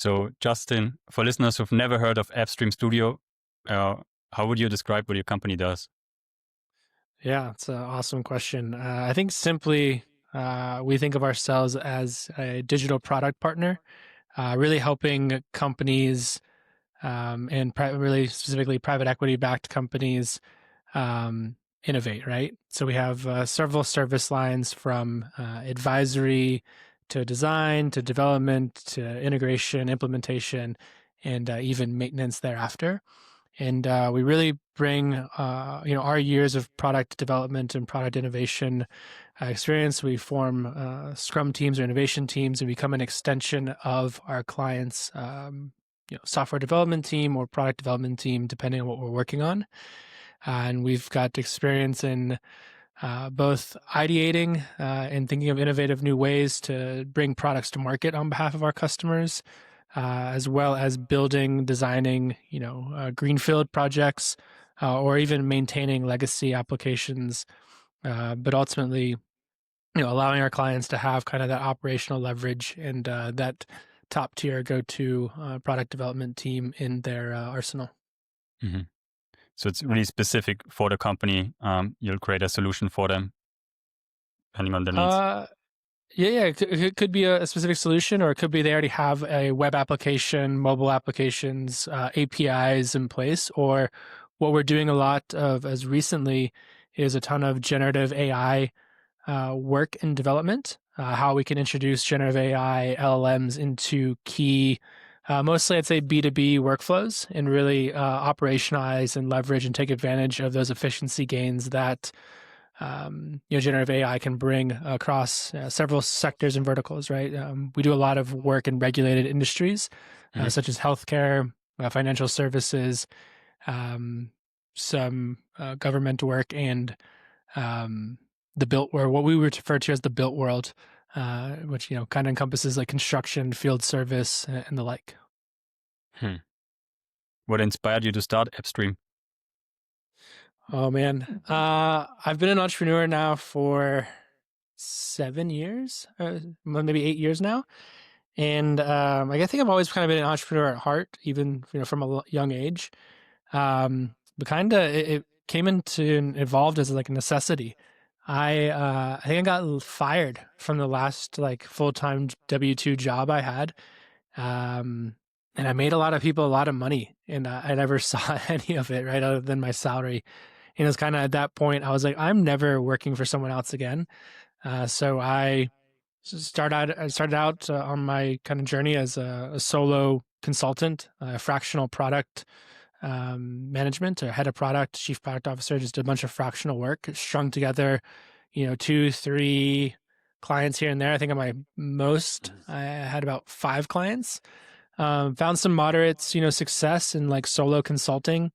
So, Justin, for listeners who've never heard of AppStream Studio, how would you describe what your company does? Yeah, it's an awesome question. I think simply we think of ourselves as a digital product partner, really helping companies and really specifically private equity backed companies innovate, right? So we have several service lines from advisory to design to development to integration, implementation, and even maintenance thereafter. And we really bring our years of product development and product innovation experience. We form scrum teams or innovation teams and become an extension of our clients software development team or product development team, depending on what we're working on. And we've got experience in both ideating and thinking of innovative new ways to bring products to market on behalf of our customers, as well as building, designing, greenfield projects, or even maintaining legacy applications. But ultimately, allowing our clients to have kind of that operational leverage and that top tier go-to product development team in their arsenal. hmm So, it's really specific for the company. You'll create a solution for them, depending on their needs. Uh, yeah. It could be a specific solution, or it could be they already have a web application, mobile applications, APIs in place. Or what we're doing a lot of as recently is a ton of generative AI work and development, how we can introduce generative AI LLMs into key, mostly I'd say B2B workflows and really operationalize and leverage and take advantage of those efficiency gains that generative AI can bring across several sectors and verticals, right? We do a lot of work in regulated industries, hmm such as healthcare, financial services, some government work, and the built world, what we refer to as the built world, which kind of encompasses like construction, field service, and the like. Hmm. What inspired you to start AppStream? Oh man, I've been an entrepreneur now for 7 years, maybe 8 years now, and I think I've always kind of been an entrepreneur at heart, even from a young age. But kind of it came into and evolved as like a necessity. I think I got fired from the last like full-time W-2 job I had. Um, and I made a lot of people a lot of money, and I never saw any of it, right, other than my salary. And it was kind of at that point I was like, I'm never working for someone else again. So I started out on my kind of journey as a solo consultant, fractional product management, or head of product, chief product officer. Just did a bunch of fractional work, strung together, 2, 3 clients here and there. I think at my most, I had about 5 clients. Found some moderates, success in like solo consulting.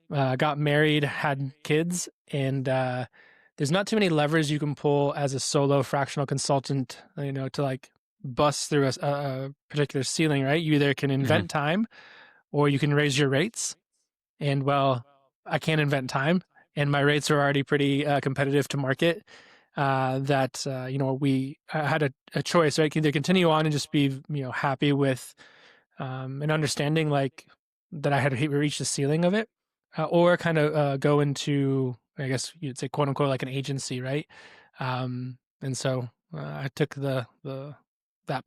Got married, had kids, and there's not too many levers you can pull as a solo fractional consultant, to like bust through a particular ceiling, right? You either can hmm invent time or you can raise your rates. And well, I can't invent time, and my rates are already pretty competitive to market. That we had a choice, right? Either continue on and just be happy with an understanding like that I had reached the ceiling of it, or kind of go into, I guess you'd say, quote unquote, like an agency, right? And so I took that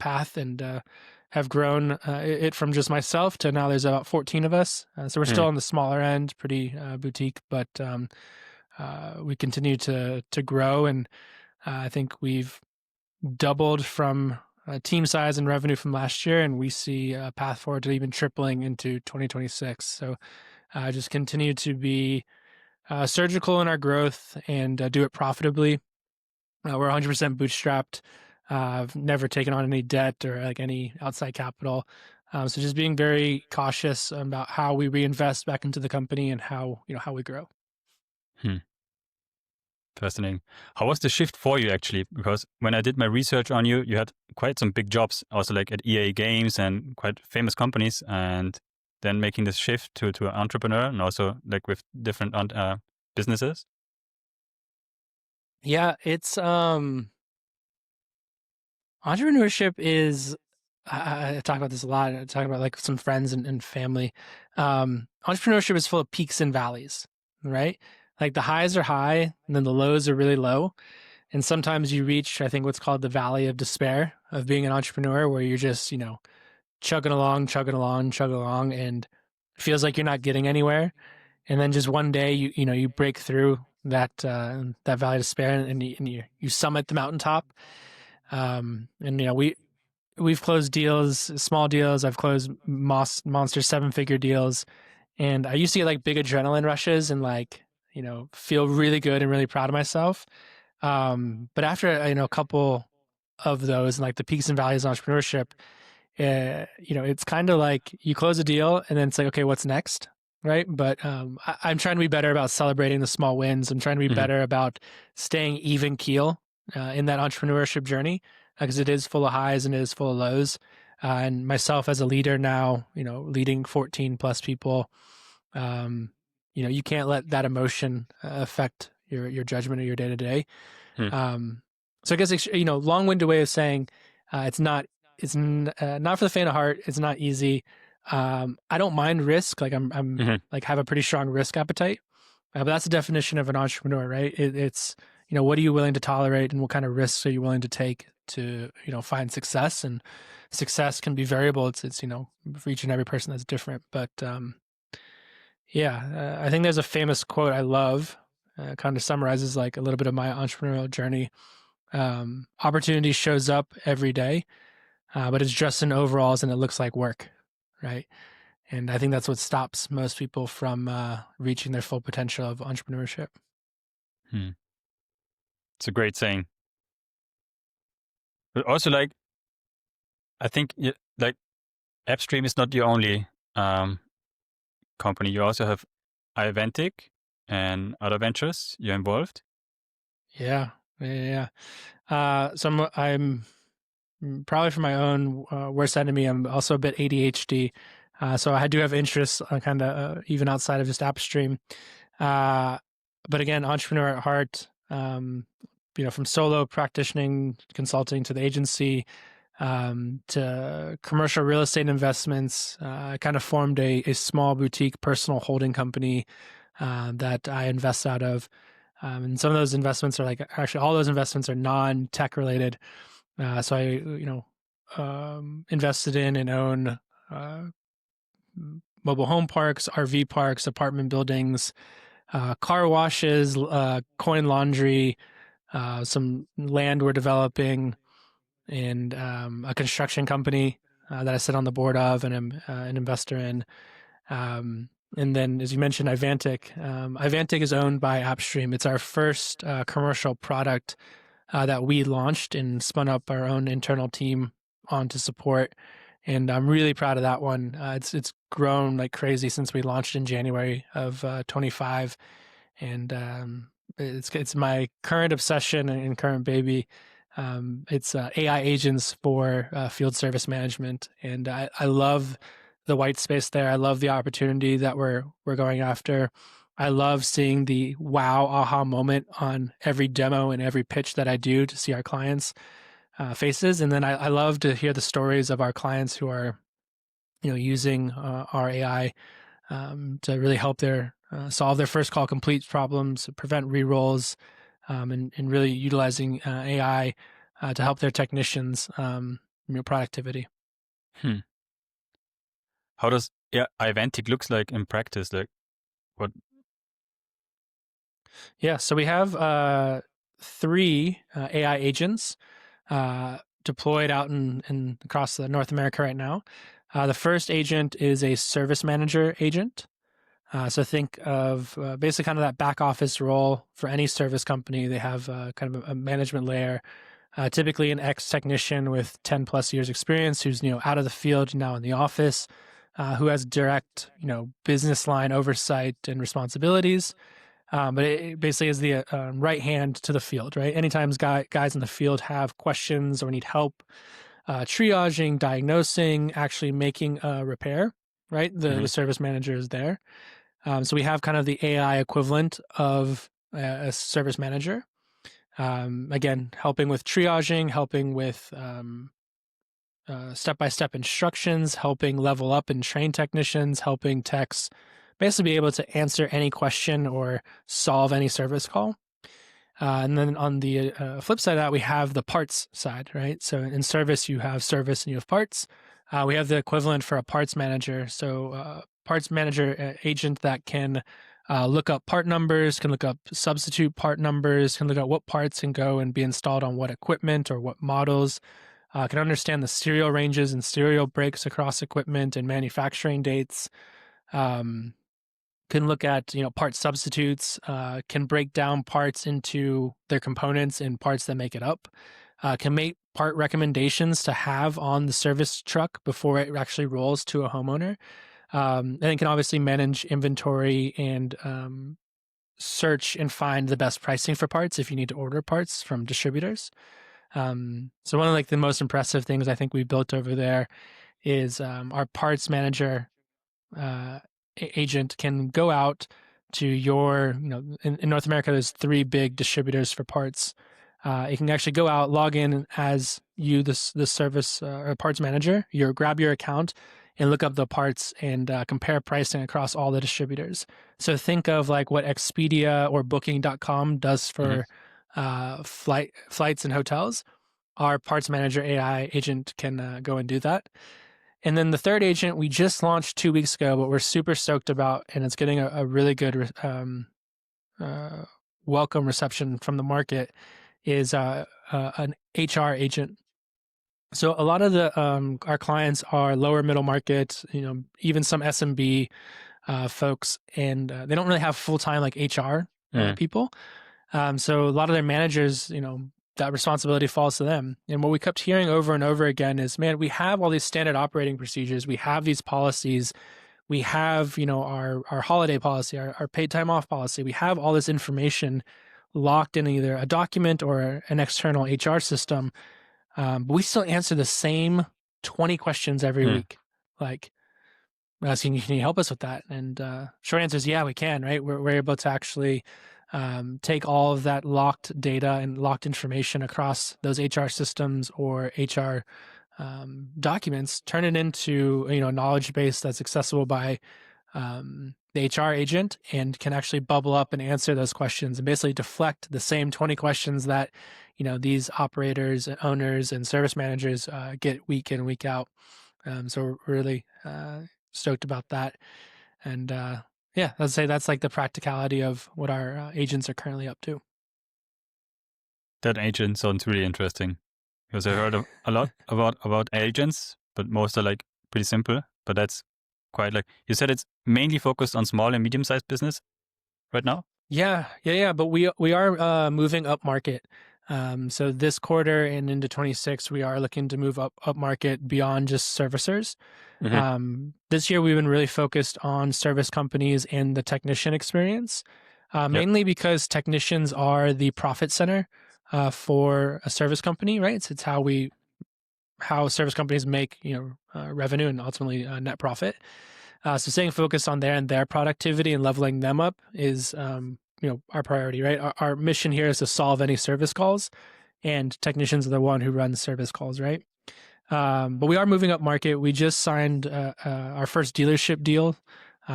path and have grown it from just myself to now there's about 14 of us. So we're still on the smaller end, pretty boutique, but we continue to grow, and I think we've doubled from team size and revenue from last year, and we see a path forward to even tripling into 2026. So just continue to be surgical in our growth and do it profitably. We're 100% bootstrapped. I've never taken on any debt or like any outside capital. So just being very cautious about how we reinvest back into the company and how we grow. hmm Fascinating. How was the shift for you actually? Because when I did my research on you, you had quite some big jobs, also like at EA Games and quite famous companies, and then making this shift to an entrepreneur and also like with different businesses. Yeah, it's entrepreneurship is I talk about this a lot. I talk about like some friends and family. Entrepreneurship is full of peaks and valleys, right? Like the highs are high and then the lows are really low. And sometimes you reach, I think, what's called the valley of despair of being an entrepreneur, where you're just, chugging along, chugging along, chugging along, and it feels like you're not getting anywhere. And then just one day, you break through that valley of despair, and you summit the mountaintop. And we've closed deals, small deals. I've closed monster 7-figure deals, and I used to get like big adrenaline rushes and like feel really good and really proud of myself. But after a couple of those and like the peaks and valleys of entrepreneurship, it's kind of like you close a deal and then it's like, okay, what's next? Right. But I'm trying to be better about celebrating the small wins. I'm trying to be Hmm. better about staying even keel in that entrepreneurship journey because it is full of highs and it is full of lows. And myself as a leader now, leading 14 plus people, um, you can't let that emotion affect your judgment of your day to day. Hmm. So I guess long-winded way of saying it's not not for the faint of heart. It's not easy. I don't mind risk. Like I'm Hmm. like have a pretty strong risk appetite. But that's the definition of an entrepreneur, right? It's what are you willing to tolerate and what kind of risks are you willing to take to find success. And success can be variable. It's for each and every person that's different. But yeah, I think there's a famous quote I love. Kind of summarizes like a little bit of my entrepreneurial journey. Opportunity shows up every day, but it's dressed in overalls and it looks like work, right? And I think that's what stops most people from reaching their full potential of entrepreneurship. Hmm. It's a great saying. But also, like, I think like AppStream is not your only company. You also have aiventic and other ventures you're involved. Yeah, yeah. So I'm probably for my own worst enemy. I'm also a bit ADHD, so I do have interests kind of even outside of just AppStream. Uh, but again, entrepreneur at heart. From solo practicing consulting to the agency to commercial real estate investments. I kind of formed a small boutique personal holding company that I invest out of. And some of those investments are like actually all those investments are non-tech related. So I, invested in and own mobile home parks, RV parks, apartment buildings, car washes, coin laundry, some land we're developing, and a construction company that I sit on the board of and am an investor in. And then, as you mentioned, Ivantic. Ivantic is owned by AppStream. It's our first commercial product that we launched and spun up our own internal team on to support. And I'm really proud of that one. It's grown like crazy since we launched in January of 25, and it's my current obsession and current baby. It's AI agents for field service management, and I love the white space there. I love the opportunity that we're going after. I love seeing the wow aha moment on every demo and every pitch that I do to see our clients' faces, and then I love to hear the stories of our clients who are using our AI to really help their solve their first call complete problems, prevent rerolls, and really utilizing AI to help their technicians productivity. Hmm. How does aiventic looks like in practice? Like what? Yeah, so we have 3 AI agents deployed out in across North America right now. The first agent is a service manager agent. So think of basically kind of that back office role for any service company. They have kind of a management layer, typically an ex technician with 10 plus years experience who's out of the field now in the office, who has direct business line oversight and responsibilities. But it basically is the right hand to the field, right? Anytime guys in the field have questions or need help triaging, diagnosing, actually making a repair, right? The Hmm. service manager is there. So we have kind of the AI equivalent of a service manager. Again, helping with triaging, helping with step-by-step instructions, helping level up and train technicians, helping techs basically be able to answer any question or solve any service call. And then on the flip side of that, we have the parts side, right? So in service, you have service and you have parts. We have the equivalent for a parts manager. So parts manager agent that can look up part numbers, can look up substitute part numbers, can look at what parts can go and be installed on what equipment or what models, can understand the serial ranges and serial breaks across equipment and manufacturing dates. Can look at part substitutes, can break down parts into their components and parts that make it up, can make part recommendations to have on the service truck before it actually rolls to a homeowner, and it can obviously manage inventory and search and find the best pricing for parts if you need to order parts from distributors. So one of the most impressive things I think we built over there is our parts manager agent can go out to your, in North America, there's 3 big distributors for parts. It can actually go out, log in as you, the service or parts manager, grab your account and look up the parts and compare pricing across all the distributors. So think of like what Expedia or Booking.com does for flights and hotels. Our parts manager AI agent can go and do that. And then the third agent we just launched 2 weeks ago, but we're super stoked about, and it's getting a really good welcome reception from the market, is an HR agent. So a lot of our clients are lower middle market, even some SMB folks, and they don't really have full-time like HR people. So a lot of their managers, that responsibility falls to them. And what we kept hearing over and over again is, man, we have all these standard operating procedures. We have these policies. We have, our holiday policy, our paid time off policy. We have all this information locked in either a document or an external HR system. But we still answer the same 20 questions every week. Like, asking, can you help us with that? And short answer is, yeah, we can, right? We're able to actually take all of that locked data and locked information across those HR systems or HR documents, turn it into a knowledge base that's accessible by the HR agent, and can actually bubble up and answer those questions and basically deflect the same 20 questions that these operators and owners and service managers get week in, week out. So we're really stoked about that. And I'd say that's like the practicality of what our agents are currently up to. That agent sounds really interesting, because I heard a lot about agents, but most are like pretty simple. But that's quite like, you said it's mainly focused on small and medium-sized business right now? Yeah. But we are moving up market. So this quarter and into 26, we are looking to move up market beyond just servicers. This year, we've been really focused on service companies and the technician experience, mainly because technicians are the profit center for a service company, right? So it's how service companies make revenue and ultimately net profit. So staying focused on their productivity and leveling them up is our priority, right? Our mission here is to solve any service calls, and technicians are the one who runs service calls, right? But we are moving up market. We just signed our first dealership deal.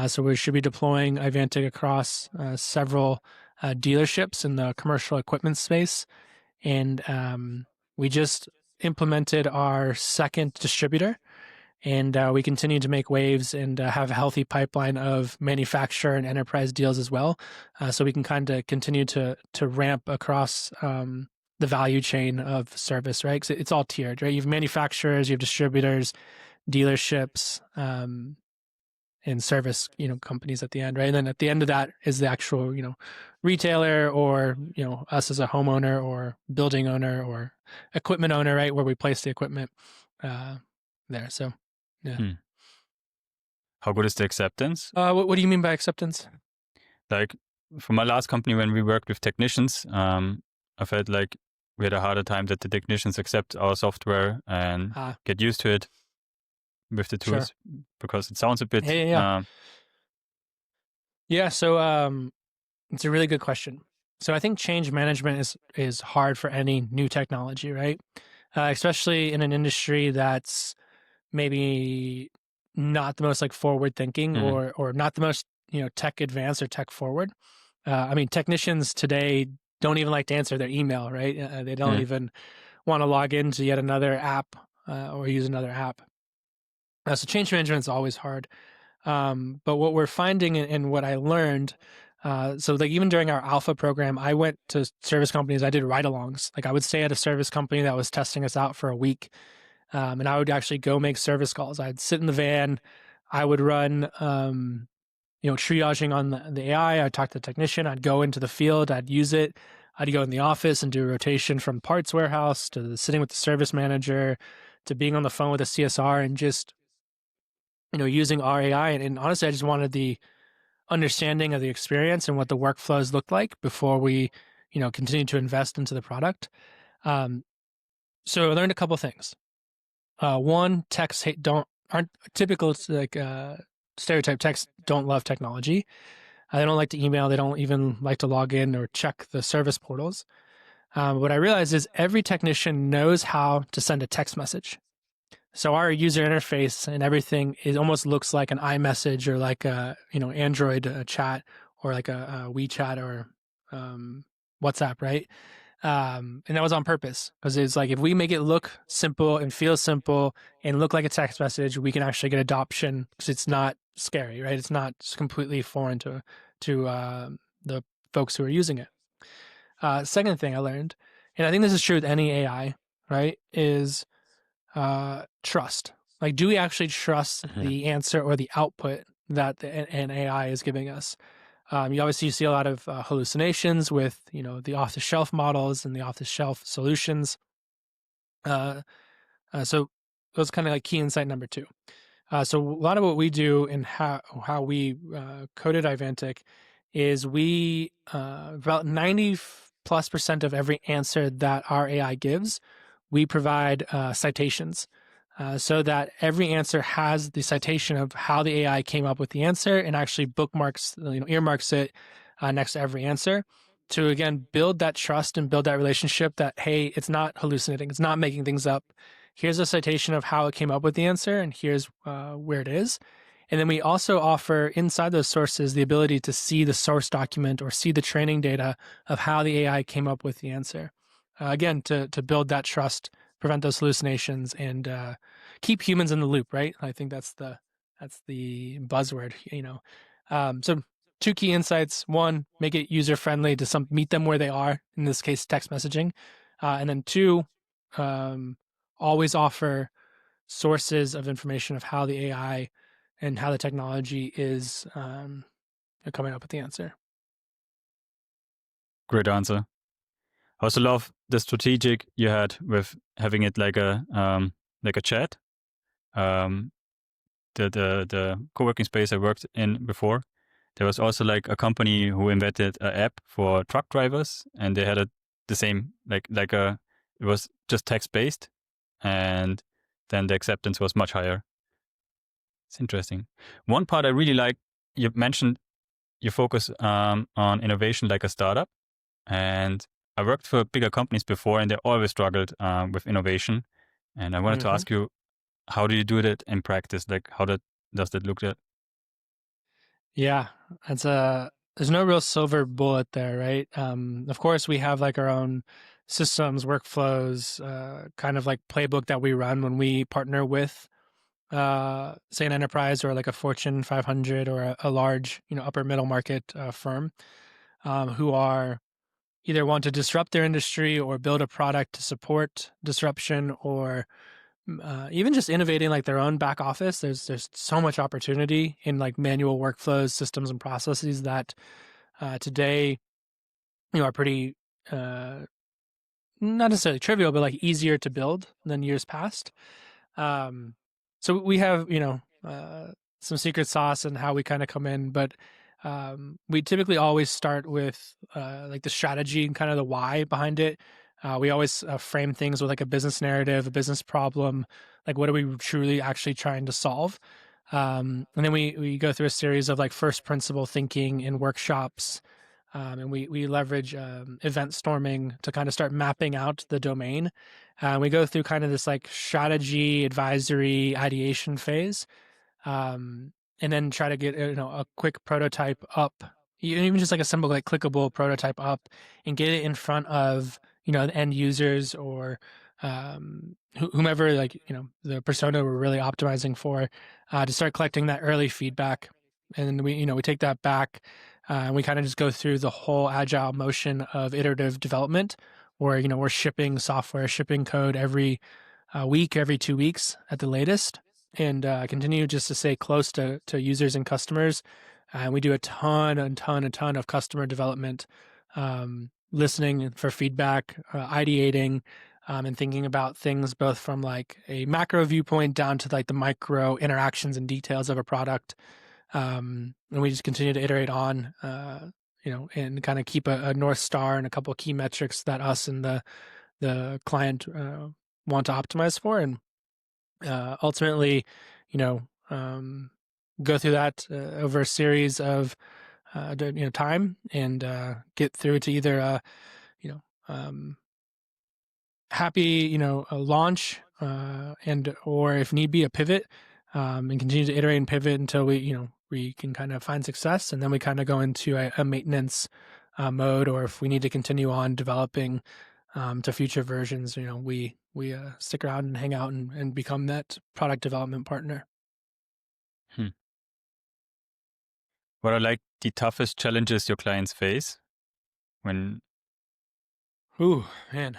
So we should be deploying aiventic across several dealerships in the commercial equipment space. And we just implemented our second distributor. And we continue to make waves and have a healthy pipeline of manufacturer and enterprise deals as well. So we can kind of continue to ramp across the value chain of service, right? Because it's all tiered, right? You have manufacturers, you have distributors, dealerships, and service, companies at the end, right? And then at the end of that is the actual, retailer, or, us as a homeowner or building owner or equipment owner, right? Where we place the equipment there. So, yeah. How good is the acceptance? What do you mean by acceptance? Like, for my last company, when we worked with technicians, I felt like we had a harder time that the technicians accept our software and get used to it with the tools, because it sounds a bit... So it's a really good question. So I think change management is hard for any new technology, right? especially in an industry that's maybe not the most like forward thinking Mm. or not the most tech advanced or tech forward. I mean, technicians today don't even like to answer their email, right? They don't Mm. even want to log into yet another app or use another app. So change management is always hard. But what we're finding and what I learned, so like even during our alpha program, I went to service companies. I did ride-alongs. Like I would stay at a service company that was testing us out for a week, and I would actually go make service calls. I'd sit in the van. I would run, triaging on the AI. I'd talk to the technician. I'd go into the field. I'd use it. I'd go in the office and do a rotation from parts warehouse to sitting with the service manager to being on the phone with a CSR and just using our AI. And honestly, I just wanted the understanding of the experience and what the workflows looked like before we, continue to invest into the product. So I learned a couple things. One, techs aren't typical like stereotype. Techs don't love technology. They don't like to email. They don't even like to log in or check the service portals. What I realized is every technician knows how to send a text message. So our user interface and everything almost looks like an iMessage or like a Android chat or like a WeChat or WhatsApp, right? And that was on purpose because it's like if we make it look simple and feel simple and look like a text message, we can actually get adoption because it's not scary, right? It's not completely foreign to the folks who are using it. Second thing I learned, and I think this is true with any AI, right, is trust. Like, do we actually trust Mhm. the answer or the output that an AI is giving us? You see a lot of hallucinations with the off-the-shelf models and the off-the-shelf solutions. So that's kind of like key insight number two. So a lot of what we do and how we coded Ivantic is we about 90+% of every answer that our AI gives, we provide citations. So that every answer has the citation of how the AI came up with the answer and actually bookmarks, earmarks it next to every answer to again build that trust and build that relationship that hey, it's not hallucinating, it's not making things up. Here's a citation of how it came up with the answer, and here's where it is. And then we also offer inside those sources the ability to see the source document or see the training data of how the AI came up with the answer. Again, to build that trust, prevent those hallucinations, and keep humans in the loop. Right? I think that's the buzzword. So two key insights: one, make it user friendly to meet them where they are. In this case, text messaging, and then two, always offer sources of information of how the AI and how the technology is coming up with the answer. Great answer. I also love the strategic you had with having it like a chat. Um, the co-working space I worked in before, there was also like a company who invented an app for truck drivers, and they had the same it was just text based, and then the acceptance was much higher. It's interesting. One part I really like, you mentioned you focus on innovation like a startup, and I worked for bigger companies before, and they always struggled with innovation. And I wanted to Mm-hmm. ask you, how do you do that in practice? Like, does that look? Yeah, there's no real silver bullet there, right? Of course, we have like our own systems, workflows, kind of like playbook that we run when we partner with, say, an enterprise or like a Fortune 500 or a large, upper middle market firm, who are either want to disrupt their industry or build a product to support disruption or even just innovating like their own back office. There's so much opportunity in like manual workflows, systems, and processes that today are pretty not necessarily trivial, but like easier to build than years past. Um, so we have some secret sauce and how we kind of come in, but we typically always start with like the strategy and kind of the why behind it. We always frame things with like a business narrative, a business problem, like what are we truly actually trying to solve. And then we go through a series of like first principle thinking in workshops And we leverage event storming to kind of start mapping out the domain. We go through kind of this like strategy, advisory, ideation phase, and then try to get a quick prototype up, even just like a simple like clickable prototype up, and get it in front of the end users or whomever, like the persona we're really optimizing for, to start collecting that early feedback. And then we take that back, and we kind of just go through the whole agile motion of iterative development, where we're shipping software, shipping code every week, every 2 weeks at the latest, and continue just to stay close to users and customers. And we do a ton of customer development, listening for feedback, ideating, and thinking about things both from like a macro viewpoint down to like the micro interactions and details of a product. And we just continue to iterate on, and kind of keep a North Star and a couple of key metrics that us and the client want to optimize for. And ultimately, go through that over a series of time, and get through to either happy a launch, and or if need be a pivot, and continue to iterate and pivot until we can kind of find success, and then we kind of go into a maintenance mode, or if we need to continue on developing to future versions, we stick around and hang out and become that product development partner. Hmm. What are like the toughest challenges your clients face when? Ooh, man,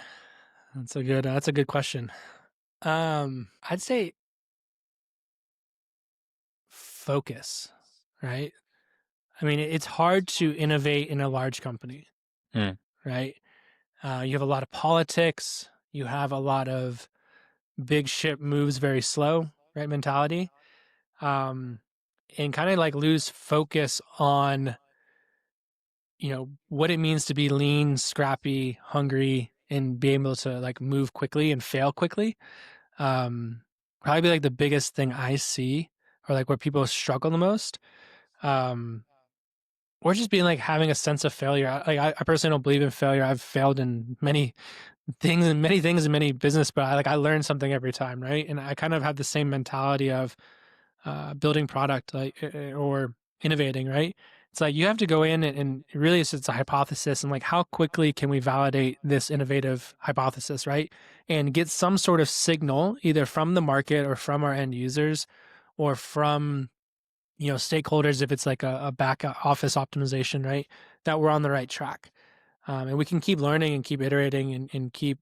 that's a good question. I'd say focus, right? I mean, it's hard to innovate in a large company, Hmm. right? You have a lot of politics. You have a lot of big ship moves very slow, right? Mentality, and kind of like lose focus on what it means to be lean, scrappy, hungry, and be able to like move quickly and fail quickly. Probably be like the biggest thing I see, or like where people struggle the most. Um, or just being like having a sense of failure. I personally don't believe in failure. I've failed in many things and many business, but I learn something every time, right? And I kind of have the same mentality of building product, or innovating, right? It's like you have to go in and really it's a hypothesis, and like how quickly can we validate this innovative hypothesis, right? And get some sort of signal either from the market or from our end users or from stakeholders, if it's like a back office optimization, right? That we're on the right track. And we can keep learning and keep iterating and keep,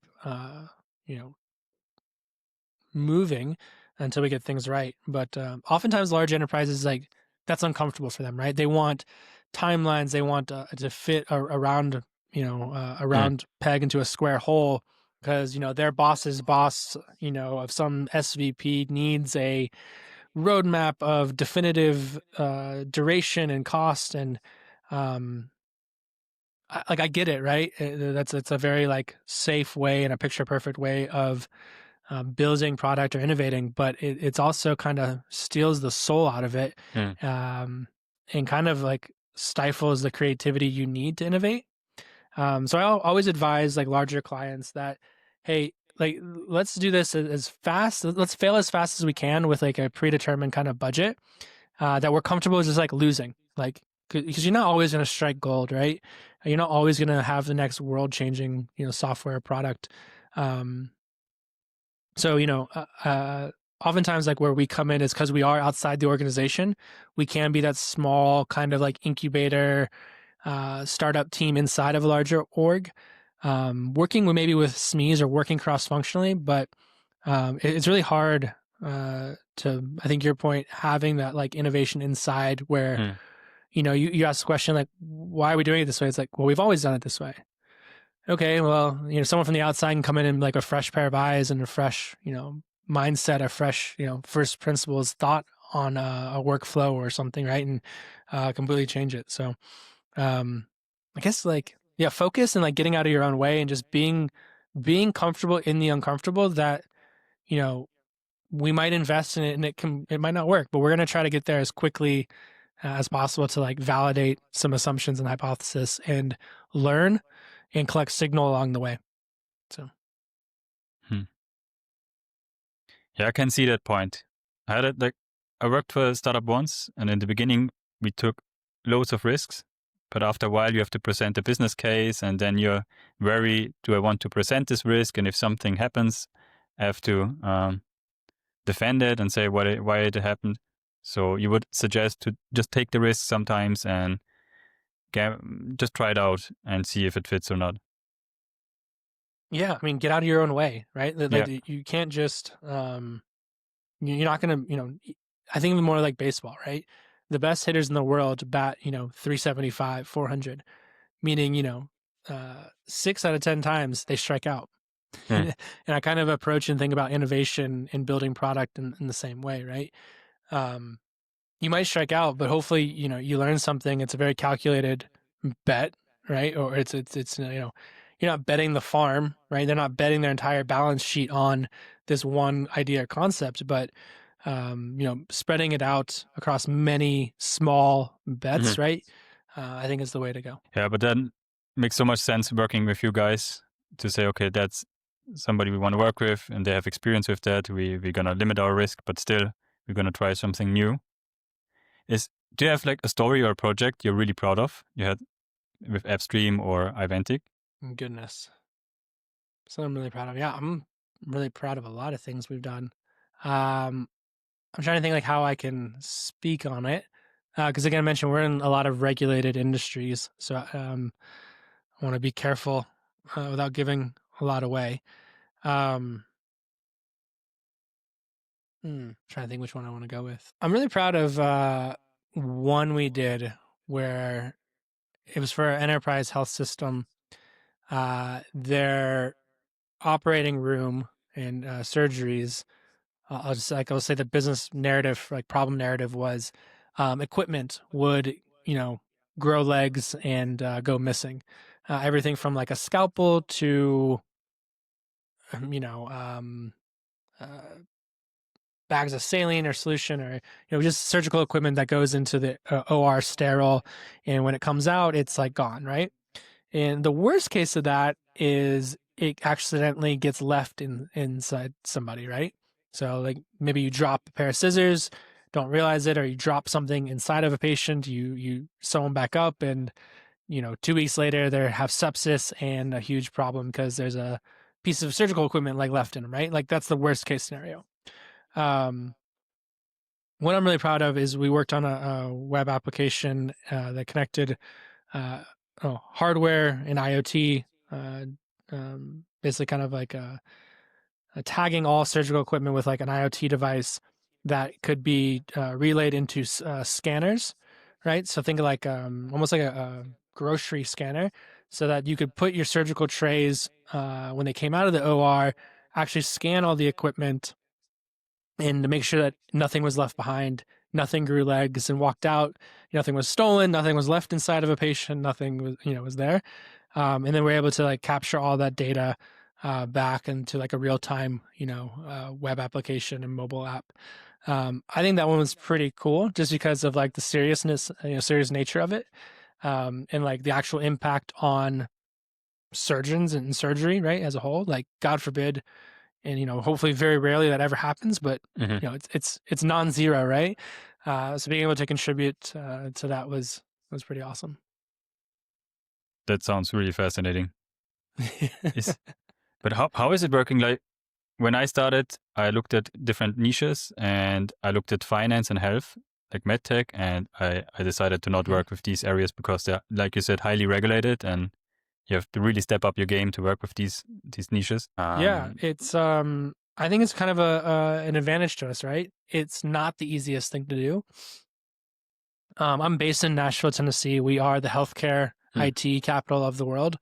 moving until we get things right. But oftentimes large enterprises, like that's uncomfortable for them, right? They want timelines. They want to fit around, Hmm. around peg into a square hole, because, their boss's boss, of some SVP needs a roadmap of definitive duration and cost. And I get it, right? It's a very like safe way and a picture perfect way of building product or innovating, but it's also kind of steals the soul out of it, Hmm. and kind of like stifles the creativity you need to innovate. So I always advise like larger clients that, hey, like let's do this as fast. Let's fail as fast as we can with like a predetermined kind of budget that we're comfortable with just like losing, like because you're not always going to strike gold, right? You're not always going to have the next world changing, software product. Um, so, oftentimes like where we come in is because we are outside the organization. We can be that small kind of like incubator, startup team inside of a larger org, working with maybe with SMEs or working cross-functionally. But it's really hard to, I think your point, having that like innovation inside where, Hmm. you ask the question like, why are we doing it this way? It's like, well, we've always done it this way. Okay, well, someone from the outside can come in and like a fresh pair of eyes and a fresh, mindset, a fresh, first principles thought on a workflow or something, right? And completely change it. So, I guess like, yeah, focus and like getting out of your own way and just being comfortable in the uncomfortable, that, you know, we might invest in it and it might not work, but we're going to try to get there as quickly as possible to like validate some assumptions and hypothesis and learn and collect signal along the way. So Hmm. Yeah, I can see that point. I had it like I worked for a startup once, and in the beginning we took loads of risks, but after a while you have to present a business case, and then you're wary: do I want to present this risk? And if something happens, I have to defend it and say why it happened. So you would suggest to just take the risk sometimes and just try it out and see if it fits or not. yeah, I mean, get out of your own way, right? Yeah. Like you can't just you're not gonna, I think more like baseball, right? The best hitters in the world bat, 375, 400, meaning, 6 out of 10 times they strike out. Yeah. And I kind of approach and think about innovation and building product in the same way, right? Um, you might strike out, but hopefully, you learn something. It's a very calculated bet, right? Or you're not betting the farm, right? They're not betting their entire balance sheet on this one idea or concept, but spreading it out across many small bets, Mhm. right? I think is the way to go. Yeah, but then makes so much sense working with you guys to say, okay, that's somebody we want to work with and they have experience with that. We're gonna limit our risk, but still we're gonna try something new. Do you have like a story or a project you're really proud of? You had with AppStream or aiventic? Goodness. So I'm really proud of. Yeah, I'm really proud of a lot of things we've done. Um, I'm trying to think like how I can speak on it. Because again, I mentioned we're in a lot of regulated industries, so I want to be careful without giving a lot away. Um, Trying to think which one I want to go with. I'm really proud of one we did where it was for an enterprise health system. Their operating room and surgeries. I'll say the business narrative, like problem narrative, was equipment would grow legs and go missing. Everything from like a scalpel to you know uh, bags of saline or solution or just surgical equipment that goes into the OR sterile, and when it comes out, it's like gone, right? And the worst case of that is it accidentally gets left inside somebody, right? So like maybe you drop a pair of scissors, don't realize it, or you drop something inside of a patient, you sew them back up, and 2 weeks later they have sepsis and a huge problem because there's a piece of surgical equipment like left in them, right? Like that's the worst case scenario. Um, what I'm really proud of is we worked on a web application that connected hardware and IoT, basically kind of like tagging all surgical equipment with like an IoT device that could be relayed into scanners, right? So think of like almost like a grocery scanner, so that you could put your surgical trays when they came out of the OR, actually scan all the equipment and to make sure that nothing was left behind, nothing grew legs and walked out, nothing was stolen, nothing was left inside of a patient, nothing was there, and then we're able to like capture all that data back into like a real time web application and mobile app. I think that one was pretty cool just because of like the seriousness, serious nature of it, and like the actual impact on surgeons and surgery, right, as a whole. Like, God forbid, and hopefully very rarely that ever happens, but Hmm. it's non-zero, right? So being able to contribute to that was pretty awesome. That sounds really fascinating. Is but how is it working? Like when I started, I looked at different niches and I looked at finance and health, like medtech, and I decided to not Mhm. work with these areas because they're, like you said, highly regulated and you have to really step up your game to work with these niches. Yeah, it's I think it's kind of an advantage to us, right? It's not the easiest thing to do. I'm based in Nashville, Tennessee. We are the healthcare Hmm. IT capital of the world.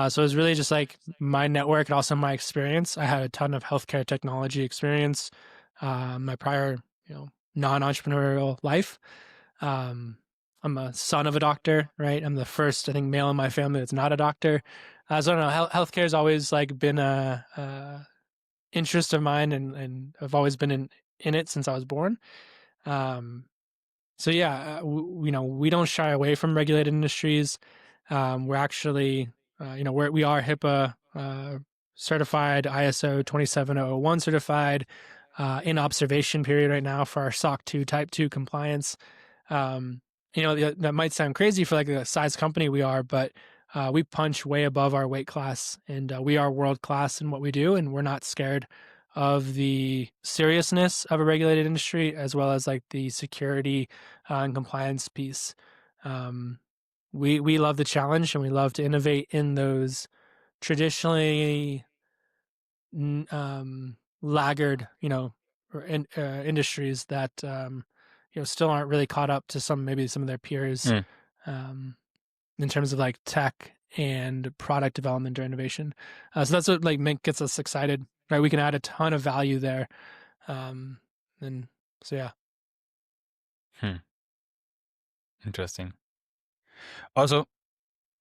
So it's really just like my network and also my experience. I had a ton of healthcare technology experience, my prior, non-entrepreneurial life. I'm a son of a doctor, right? I'm the first, I think, male in my family that's not a doctor. So I don't know. Healthcare has always like been a interest of mine, and I've always been in it since I was born. Um, So yeah, we don't shy away from regulated industries. We're actually, we are HIPAA certified, ISO 27001 certified, in observation period right now for our SOC 2 Type 2 compliance. Um, that might sound crazy for like a size company we are, but we punch way above our weight class, and we are world class in what we do, and we're not scared of the seriousness of a regulated industry as well as like the security and compliance piece. Um, we love the challenge, and we love to innovate in those traditionally laggard, industries that still aren't really caught up to maybe some of their peers, Mm. um, in terms of like tech and product development or innovation. So that's what like gets us excited, right? We can add a ton of value there, um, and so yeah. Hmm. Interesting. Also,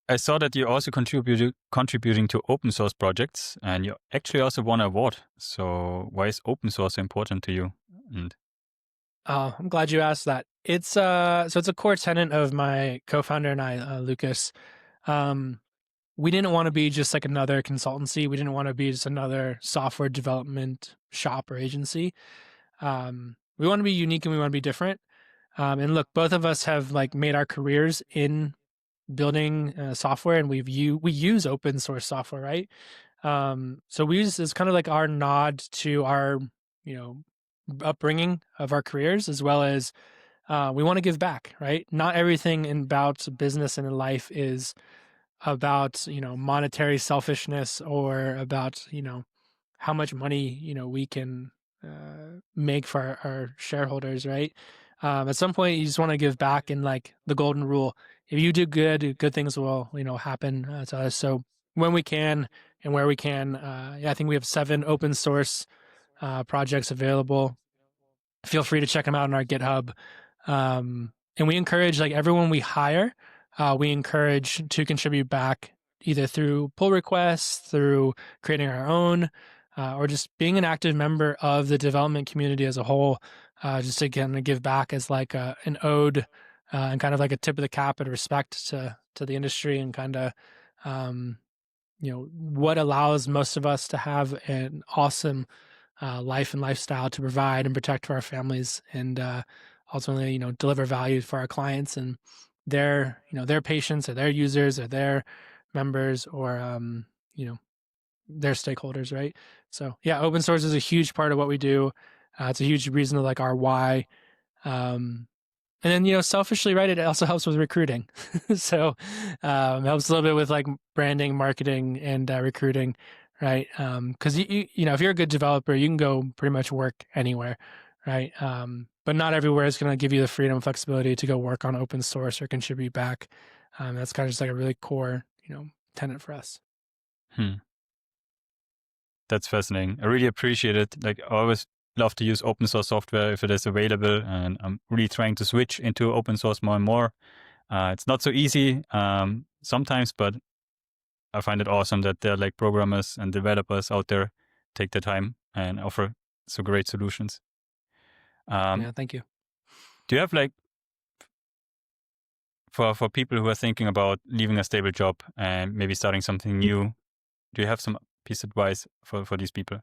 I saw that you also contributing to open source projects, and you actually also won an award. So why is open source so important to you? And I'm glad you asked that. It's a core tenet of my co-founder and I, Lucas. Um, we didn't want to be just like another consultancy. We didn't want to be just another software development shop or agency. We want to be unique, and we want to be different. And look, both of us have like made our careers in building software, and we use open source software, right? So we use it's kind of like our nod to our you know upbringing of our careers, as well as we want to give back, right? Not everything about business and in life is about monetary selfishness, or about how much money we can make for our shareholders, right? At some point you just want to give back, and like the golden rule, if you do good things will happen to us. So when we can and where we can, yeah, I think we have 7 open source projects available. Feel free to check them out on our GitHub. And we encourage like everyone we hire, we encourage to contribute back, either through pull requests, through creating our own, or just being an active member of the development community as a whole. Just to kind of give back as like an ode, and kind of like a tip of the cap and respect to the industry, and kind of um, what allows most of us to have an awesome life and lifestyle to provide and protect for our families, and ultimately deliver value for our clients and their patients or their users or their members, or their stakeholders, right? So yeah, open source is a huge part of what we do. It's a huge reason of like our why. um, and then, selfishly, right, it also helps with recruiting. So helps a little bit with like branding, marketing, and recruiting, right? Because if you're a good developer, you can go pretty much work anywhere, right? But not everywhere is going to give you the freedom and flexibility to go work on open source or contribute back. That's kind of just like a really core, tenet for us. that's fascinating. I really appreciate it. Like I always love to use open source software if it is available, and I'm really trying to switch into open source more and more. It's not so easy sometimes, but I find it awesome that there are like programmers and developers out there take the time and offer so great solutions. Um, Yeah, thank you. do you have like for people who are thinking about leaving a stable job and maybe starting something new? Do you have some piece of advice for these people?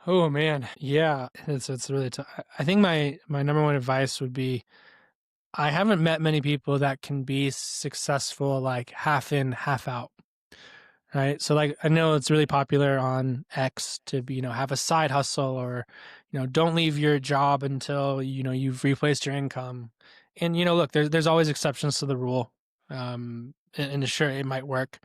Oh man, yeah, it's really tough. I think my number one advice would be, I haven't met many people that can be successful like half in, half out. Right. So like I know it's really popular on X to be, have a side hustle, or, don't leave your job until, you've replaced your income. And, look, there's always exceptions to the rule. And sure, it might work.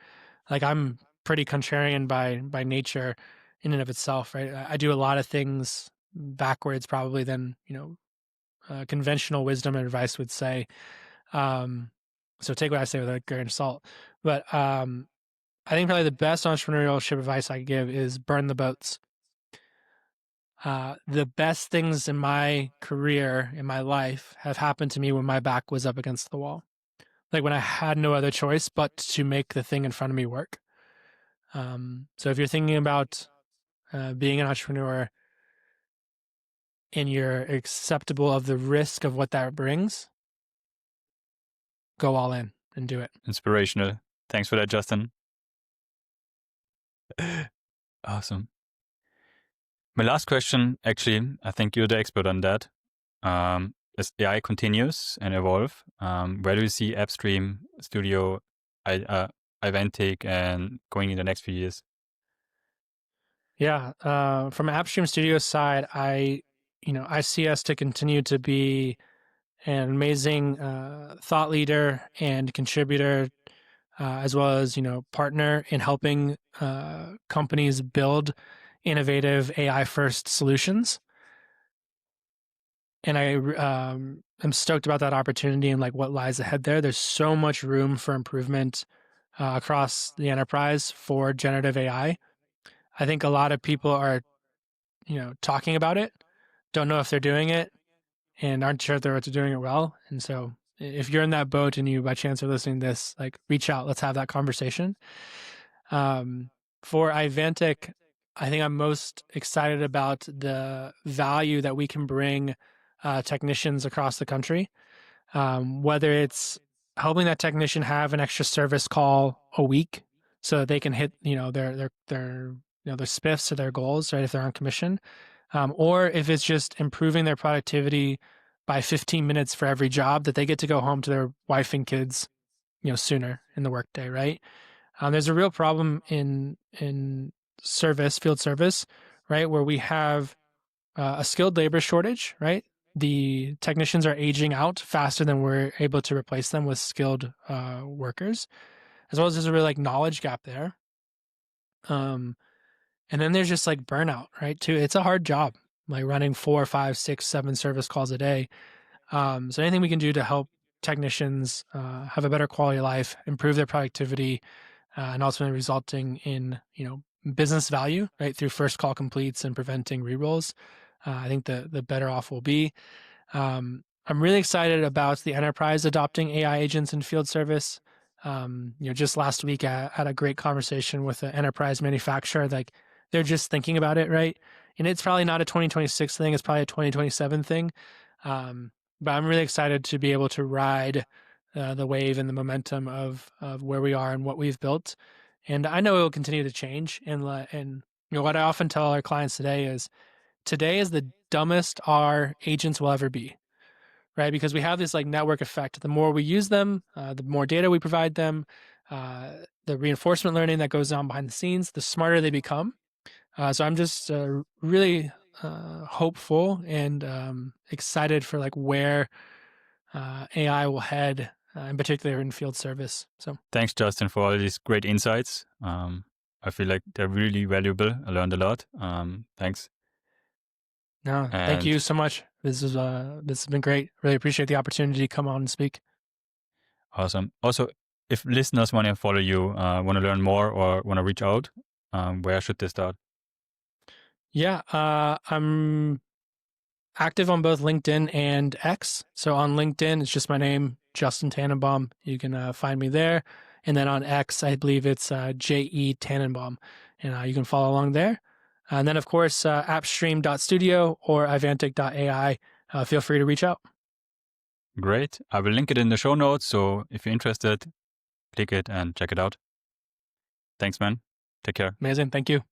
Like I'm pretty contrarian by nature in and of itself, right? I do a lot of things backwards probably than, conventional wisdom and advice would say. Um, so take what I say with a grain of salt. But I think probably the best entrepreneurship advice I give is burn the boats. The best things in my career, in my life, have happened to me when my back was up against the wall. Like when I had no other choice but to make the thing in front of me work. So if you're thinking about being an entrepreneur, and you're acceptable of the risk of what that brings, go all in and do it. Inspirational. Thanks for that, Justin. Awesome. My last question, actually, I think you're the expert on that. As AI continues and evolve, where do you see AppStream Studio, aiventic, and going in the next few years? Yeah, from AppStream Studio side, I see us to continue to be an amazing thought leader and contributor, as well as partner in helping companies build innovative AI first solutions. And I am stoked about that opportunity and like what lies ahead there. There's so much room for improvement across the enterprise for generative AI. I think a lot of people are talking about it, don't know if they're doing it, and aren't sure if they're doing it well. And so if you're in that boat and you by chance are listening to this, like reach out, let's have that conversation. For aiventic, I think I'm most excited about the value that we can bring technicians across the country, whether it's helping that technician have an extra service call a week so that they can hit their spiffs or their goals, right, if they're on commission, or if it's just improving their productivity by 15 minutes for every job, that they get to go home to their wife and kids sooner in the workday, right? There's a real problem in field service, right, where we have a skilled labor shortage, right? The technicians are aging out faster than we're able to replace them with skilled workers, as well as there's a real like knowledge gap there. And then there's just like burnout, right? Too, it's a hard job, like running 4, 5, 6, 7 service calls a day. So anything we can do to help technicians have a better quality of life, improve their productivity, and ultimately resulting in business value, right, through first call completes and preventing rerolls, I think the better off we'll be. I'm really excited about the enterprise adopting AI agents in field service. Just last week I had a great conversation with an enterprise manufacturer. Like they're just thinking about it, right? And it's probably not a 2026 thing; it's probably a 2027 thing. But I'm really excited to be able to ride the wave and the momentum of where we are and what we've built. And I know it will continue to change. And what I often tell our clients today is the dumbest our agents will ever be, right? Because we have this like network effect. The more we use them, the more data we provide them, the reinforcement learning that goes on behind the scenes, the smarter they become. So I'm just really hopeful and excited for like where AI will head, in particular in field service. So Thanks, Justin, for all these great insights. I feel like they're really valuable. I learned a lot. Thanks. no, thank And you so much. This has been great. Really appreciate the opportunity to come on and speak. awesome. Also, if listeners want to follow you, want to learn more, or want to reach out, where should they start? Yeah, I'm active on both LinkedIn and X. So on LinkedIn, it's just my name, Justin Tannenbaum. You can find me there. And then on X, I believe it's J.E. Tannenbaum. And you can follow along there. And then, of course, appstream.studio or aiventic.ai. Feel free to reach out. Great. I will link it in the show notes. So if you're interested, click it and check it out. Thanks, man. Take care. Amazing. Thank you.